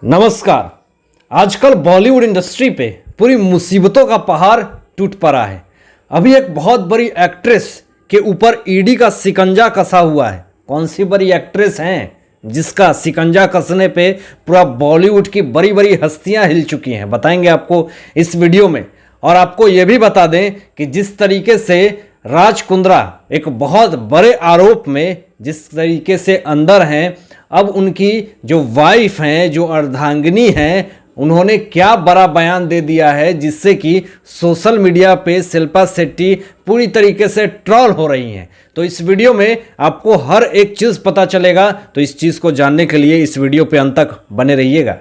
नमस्कार। आजकल बॉलीवुड इंडस्ट्री पे पूरी मुसीबतों का पहाड़ टूट पड़ा है। अभी एक बहुत बड़ी एक्ट्रेस के ऊपर ईडी का शिकंजा कसा हुआ है। कौन सी बड़ी एक्ट्रेस हैं जिसका शिकंजा कसने पे पूरा बॉलीवुड की बड़ी बड़ी हस्तियां हिल चुकी हैं, बताएंगे आपको इस वीडियो में। और आपको ये भी बता दें कि जिस तरीके से राज कुंद्रा एक बहुत बड़े आरोप में जिस तरीके से अंदर हैं, अब उनकी जो वाइफ हैं, जो अर्धांगिनी हैं, उन्होंने क्या बड़ा बयान दे दिया है जिससे कि सोशल मीडिया पे शिल्पा शेट्टी पूरी तरीके से ट्रोल हो रही हैं। तो इस वीडियो में आपको हर एक चीज़ पता चलेगा, तो इस चीज़ को जानने के लिए इस वीडियो पे अंत तक बने रहिएगा।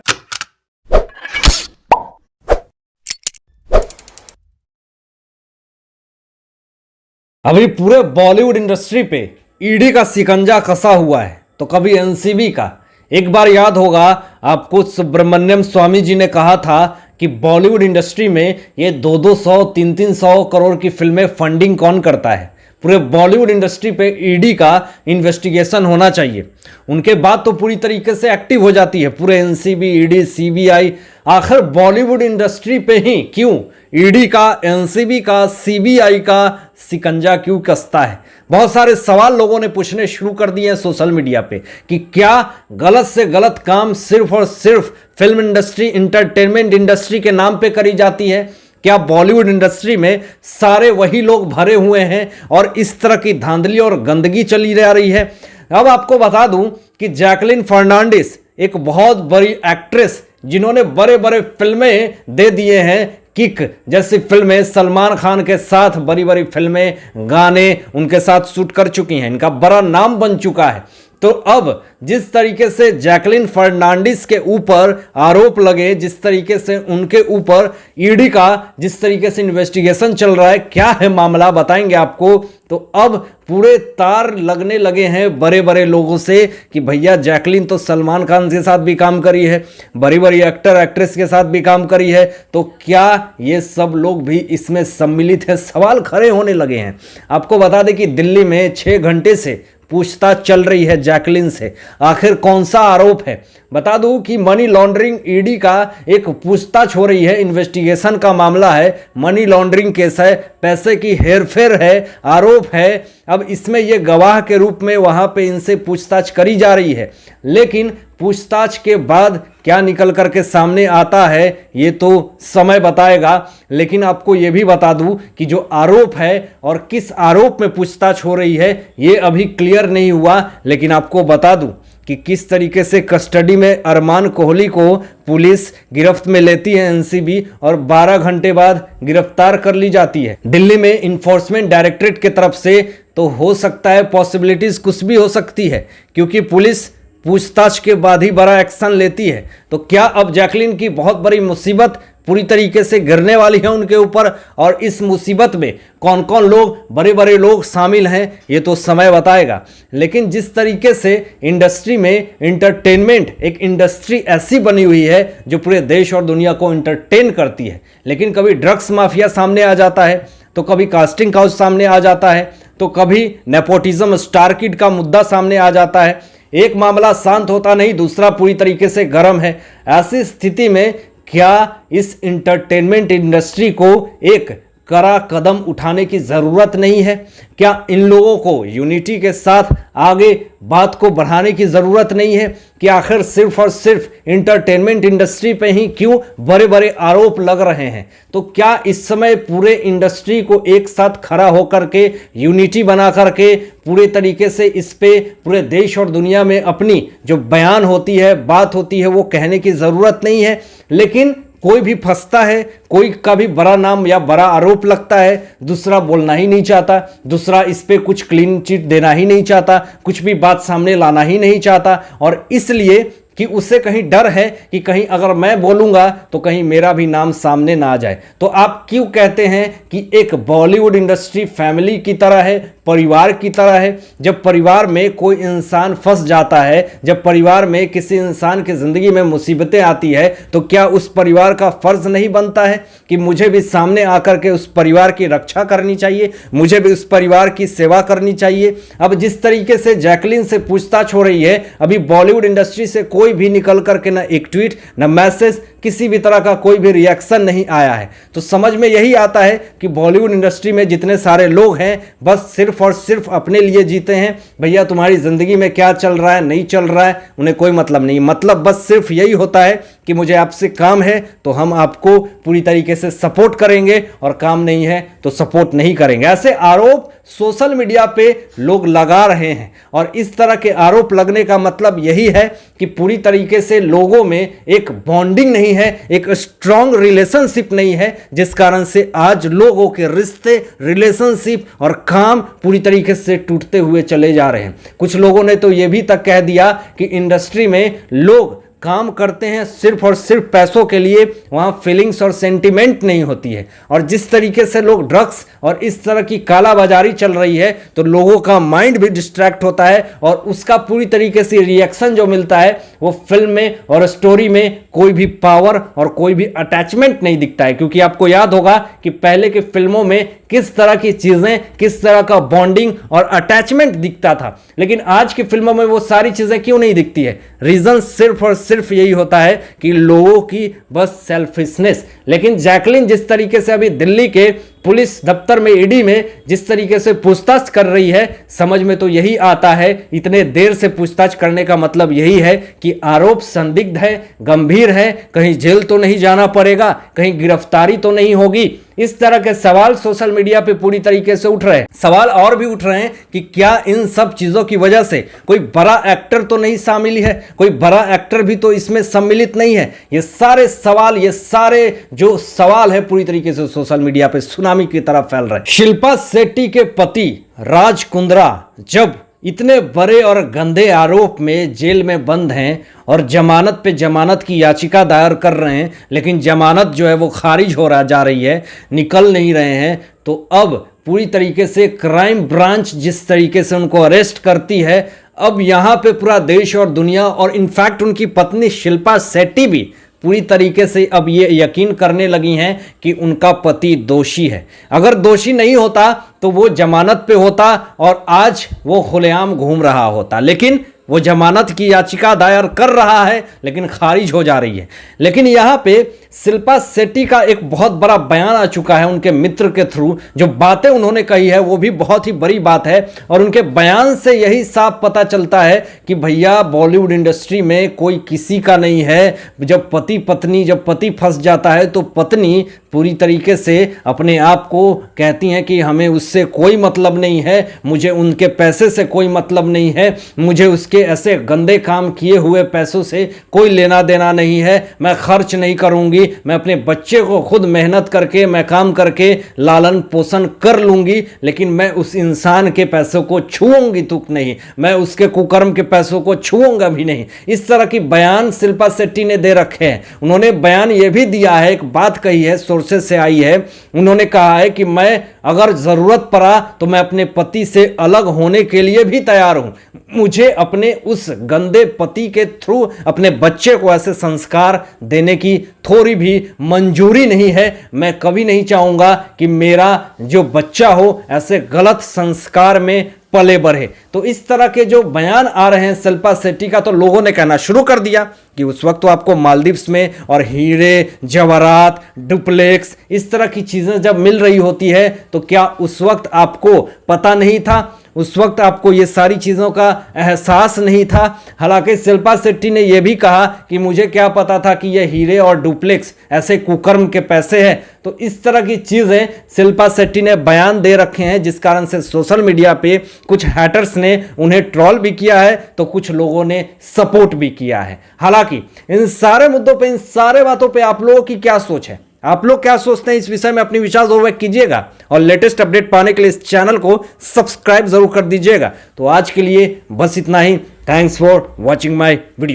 अभी पूरे बॉलीवुड इंडस्ट्री पे ईडी का शिकंजा कसा हुआ है, तो कभी एनसीबी का। एक बार याद होगा आपको, सुब्रमण्यम स्वामी जी ने कहा था कि बॉलीवुड इंडस्ट्री में ये 200-200, 300-300 करोड़ की फिल्में फंडिंग कौन करता है। पूरे बॉलीवुड इंडस्ट्री पे ईडी का इन्वेस्टिगेशन होना चाहिए। उनके बाद तो पूरी तरीके से एक्टिव हो जाती है पूरे एनसीबी, ईडी, सीबीआई। आखिर बॉलीवुड इंडस्ट्री पे ही क्यों ईडी का, एनसीबी का, सीबीआई का शिकंजा क्यों कसता है? बहुत सारे सवाल लोगों ने पूछने शुरू कर दिए हैं सोशल मीडिया पे कि क्या गलत से गलत काम सिर्फ और सिर्फ फिल्म इंडस्ट्री, इंटरटेनमेंट इंडस्ट्री के नाम पे करी जाती है? क्या बॉलीवुड इंडस्ट्री में सारे वही लोग भरे हुए हैं और इस तरह की धांधली और गंदगी चली जा रही है? अब आपको बता दूं कि जैकलीन फर्नांडिस एक बहुत बड़ी एक्ट्रेस, जिन्होंने बड़े बड़े फिल्में दे दिए हैं, किक जैसी फिल्में, सलमान खान के साथ बड़ी बड़ी फिल्में, गाने उनके साथ शूट कर चुकी हैं, इनका बड़ा नाम बन चुका है। तो अब जिस तरीके से जैकलीन फर्नांडिस के ऊपर आरोप लगे, जिस तरीके से उनके ऊपर ईडी का जिस तरीके से इन्वेस्टिगेशन चल रहा है, क्या है मामला बताएंगे आपको। तो अब पूरे तार लगने लगे हैं बड़े बड़े लोगों से कि भैया जैकलीन तो सलमान खान के साथ भी काम करी है, बड़ी बड़ी एक्टर एक्ट्रेस के साथ भी काम करी है, तो क्या ये सब लोग भी इसमें सम्मिलित है? सवाल खड़े होने लगे हैं। आपको बता दें कि दिल्ली में 6 घंटे से पूछताछ चल रही है जैकलीन से। आखिर कौन सा आरोप है? बता दूं कि मनी लॉन्ड्रिंग, ईडी का एक पूछताछ हो रही है, इन्वेस्टिगेशन का मामला है, मनी लॉन्ड्रिंग केस है, पैसे की हेरफेर है, आरोप है। अब इसमें ये गवाह के रूप में वहां पे इनसे पूछताछ करी जा रही है, लेकिन पूछताछ के बाद क्या निकल करके सामने आता है ये तो समय बताएगा। लेकिन आपको ये भी बता दूं कि जो आरोप है और किस आरोप में पूछताछ हो रही है ये अभी क्लियर नहीं हुआ। लेकिन आपको बता दूं कि किस तरीके से कस्टडी में अरमान कोहली को पुलिस गिरफ्त में लेती है एनसीबी, और 12 घंटे बाद गिरफ्तार कर ली जाती है दिल्ली में इन्फोर्समेंट डायरेक्टरेट की तरफ से। तो हो सकता है, पॉसिबिलिटीज कुछ भी हो सकती है, क्योंकि पुलिस पूछताछ के बाद ही बड़ा एक्शन लेती है। तो क्या अब जैकलीन की बहुत बड़ी मुसीबत पूरी तरीके से गिरने वाली है उनके ऊपर? और इस मुसीबत में कौन कौन लोग, बड़े बड़े लोग शामिल हैं, ये तो समय बताएगा। लेकिन जिस तरीके से इंडस्ट्री में इंटरटेनमेंट, एक इंडस्ट्री ऐसी बनी हुई है जो पूरे देश और दुनिया को इंटरटेन करती है, लेकिन कभी ड्रग्स माफिया सामने आ जाता है, तो कभी कास्टिंग काउच सामने आ जाता है, तो कभी नेपोटिज्म, स्टार किड का मुद्दा सामने आ जाता है। एक मामला शांत होता नहीं, दूसरा पूरी तरीके से गर्म है। ऐसी स्थिति में क्या इस इंटरटेनमेंट इंडस्ट्री को एक कड़ा कदम उठाने की ज़रूरत नहीं है? क्या इन लोगों को यूनिटी के साथ आगे बात को बढ़ाने की ज़रूरत नहीं है? कि आखिर सिर्फ और सिर्फ इंटरटेनमेंट इंडस्ट्री पे ही क्यों बड़े बड़े आरोप लग रहे हैं? तो क्या इस समय पूरे इंडस्ट्री को एक साथ खड़ा होकर के, यूनिटी बना करके, पूरे तरीके से इस पे पूरे देश और दुनिया में अपनी जो बयान होती है, बात होती है, वो कहने की ज़रूरत नहीं है? लेकिन कोई भी फंसता है, कोई का भी बड़ा नाम या बड़ा आरोप लगता है, दूसरा बोलना ही नहीं चाहता, दूसरा इस पे कुछ क्लीन चिट देना ही नहीं चाहता, कुछ भी बात सामने लाना ही नहीं चाहता। और इसलिए कि उससे कहीं डर है कि कहीं अगर मैं बोलूंगा तो कहीं मेरा भी नाम सामने ना आ जाए। तो आप क्यों कहते हैं कि एक बॉलीवुड इंडस्ट्री फैमिली की तरह है? परिवार की तरह है। जब परिवार में कोई इंसान फंस जाता है, जब परिवार में किसी इंसान की जिंदगी में मुसीबतें आती है, तो क्या उस परिवार का फर्ज नहीं बनता है कि मुझे भी सामने आकर के उस परिवार की रक्षा करनी चाहिए, मुझे भी उस परिवार की सेवा करनी चाहिए। अब जिस तरीके से जैकलीन से पूछताछ हो रही है, अभी बॉलीवुड इंडस्ट्री से कोई भी निकल करके ना एक ट्वीट, ना मैसेज, किसी भी तरह का कोई भी रिएक्शन नहीं आया है। तो समझ में यही आता है कि बॉलीवुड इंडस्ट्री में जितने सारे लोग हैं बस सिर्फ और सिर्फ अपने लिए जीते हैं। भैया तुम्हारी जिंदगी में क्या चल रहा है नहीं चल रहा है उन्हें कोई मतलब नहीं, मतलब बस सिर्फ यही होता है कि मुझे आपसे काम है तो हम आपको पूरी तरीके से सपोर्ट करेंगे और काम नहीं है तो सपोर्ट नहीं करेंगे। ऐसे आरोप सोशल मीडिया पे लोग लगा रहे हैं और इस तरह के आरोप लगने का मतलब यही है कि पूरी तरीके से लोगों में एक बॉन्डिंग नहीं है, एक स्ट्रॉन्ग रिलेशनशिप नहीं है, जिस कारण से आज लोगों के रिश्ते, रिलेशनशिप और काम पूरी तरीके से टूटते हुए चले जा रहे हैं। कुछ लोगों ने तो यह भी तक कह दिया कि इंडस्ट्री में लोग काम करते हैं सिर्फ और सिर्फ पैसों के लिए, वहां फीलिंग्स और सेंटिमेंट नहीं होती है। और जिस तरीके से लोग ड्रग्स और इस तरह की कालाबाजारी चल रही है तो लोगों का माइंड भी डिस्ट्रैक्ट होता है और उसका पूरी तरीके से रिएक्शन जो मिलता है वो फिल्म में और स्टोरी में कोई भी पावर और कोई भी अटैचमेंट नहीं दिखता है। क्योंकि आपको याद होगा कि पहले की फिल्मों में किस तरह की चीजें, किस तरह का बॉन्डिंग और अटैचमेंट दिखता था, लेकिन आज की फिल्मों में वो सारी चीजें क्यों नहीं दिखती है? रीजन सिर्फ और सिर्फ यही होता है कि लोगों की बस सेल्फिशनेस। लेकिन जैकलीन जिस तरीके से अभी दिल्ली के पुलिस दफ्तर में, ईडी में जिस तरीके से पूछताछ कर रही है, समझ में तो यही आता है, इतने देर से पूछताछ करने का मतलब यही है कि आरोप संदिग्ध है, गंभीर है, कहीं जेल तो नहीं जाना पड़ेगा, कहीं गिरफ्तारी तो नहीं होगी। इस तरह के सवाल सोशल मीडिया पे पूरी तरीके से उठ रहे हैं। सवाल और भी उठ रहे हैं कि क्या इन सब चीजों की वजह से कोई बड़ा एक्टर तो नहीं शामिल है, कोई बड़ा एक्टर भी तो इसमें सम्मिलित नहीं है। ये सारे सवाल, ये सारे जो सवाल है पूरी तरीके से सोशल मीडिया पे सुनामी की तरह फैल रहे हैं। शिल्पा शेट्टी के पति राज कुंद्रा जब इतने बड़े और गंदे आरोप में जेल में बंद हैं और जमानत पे जमानत की याचिका दायर कर रहे हैं, लेकिन जमानत जो है वो खारिज हो जा रही है, निकल नहीं रहे हैं, तो अब पूरी तरीके से क्राइम ब्रांच जिस तरीके से उनको अरेस्ट करती है, अब यहाँ पे पूरा देश और दुनिया और इनफैक्ट उनकी पत्नी शिल्पा शेट्टी भी पूरी तरीके से अब ये यकीन करने लगी हैं कि उनका पति दोषी है। अगर दोषी नहीं होता तो वो जमानत पे होता और आज वो खुलेआम घूम रहा होता, लेकिन वो जमानत की याचिका दायर कर रहा है लेकिन खारिज हो जा रही है। लेकिन यहाँ पे शिल्पा शेट्टी का एक बहुत बड़ा बयान आ चुका है उनके मित्र के थ्रू। जो बातें उन्होंने कही है वो भी बहुत ही बड़ी बात है और उनके बयान से यही साफ पता चलता है कि भैया बॉलीवुड इंडस्ट्री में कोई किसी का नहीं है। जब पति फंस जाता है तो पत्नी पूरी तरीके से अपने आप को कहती हैं कि हमें उससे कोई मतलब नहीं है, मुझे उनके पैसे से कोई मतलब नहीं है, मुझे उसके ऐसे गंदे काम किए हुए पैसों से कोई लेना देना नहीं है, मैं खर्च नहीं करूंगी, मैं अपने बच्चे को खुद मेहनत करके, मैं काम करके लालन पोषण कर लूंगी, लेकिन मैं उस इंसान के पैसों को छूऊंगी तक नहीं, मैं उसके कुकर्म के पैसों को छूऊंगा भी नहीं। इस तरह की बयान शिल्पा शेट्टी ने दे रखे हैं। उन्होंने बयान यह भी दिया है, एक बात कही है, सोर्सेस से आई है, उन्होंने कहा है कि मैं अगर जरूरत पड़ा तो मैं अपने पति से अलग होने के लिए भी तैयार हूं, मुझे अपने उस गंदे पति के थ्रू अपने बच्चे को ऐसे संस्कार देने की थोड़ी भी मंजूरी नहीं है। मैं कभी नहीं चाहूंगा कि मेरा जो बच्चा हो ऐसे गलत संस्कार में पले बढ़े। तो इस तरह के जो बयान आ रहे हैं शिल्पा शेट्टी का, तो लोगों ने कहना शुरू कर दिया कि उस वक्त तो आपको मालदीव्स में और हीरे जवाहरात, डुप्लेक्स, इस तरह की चीजें जब मिल रही होती है तो क्या उस वक्त आपको पता नहीं था, उस वक्त आपको ये सारी चीज़ों का एहसास नहीं था? हालांकि शिल्पा शेट्टी ने यह भी कहा कि मुझे क्या पता था कि ये हीरे और डुप्लेक्स ऐसे कुकर्म के पैसे हैं। तो इस तरह की चीज़ें शिल्पा शेट्टी ने बयान दे रखे हैं, जिस कारण से सोशल मीडिया पे कुछ हैटर्स ने उन्हें ट्रोल भी किया है तो कुछ लोगों ने सपोर्ट भी किया है। हालांकि इन सारे मुद्दों पे, इन सारे बातों पे आप लोगों की क्या सोच है? आप लोग क्या सोचते हैं इस विषय में? अपनी विचार जरूर व्यक्त कीजिएगा और लेटेस्ट अपडेट पाने के लिए इस चैनल को सब्सक्राइब जरूर कर दीजिएगा। तो आज के लिए बस इतना ही। Thanks for watching my video.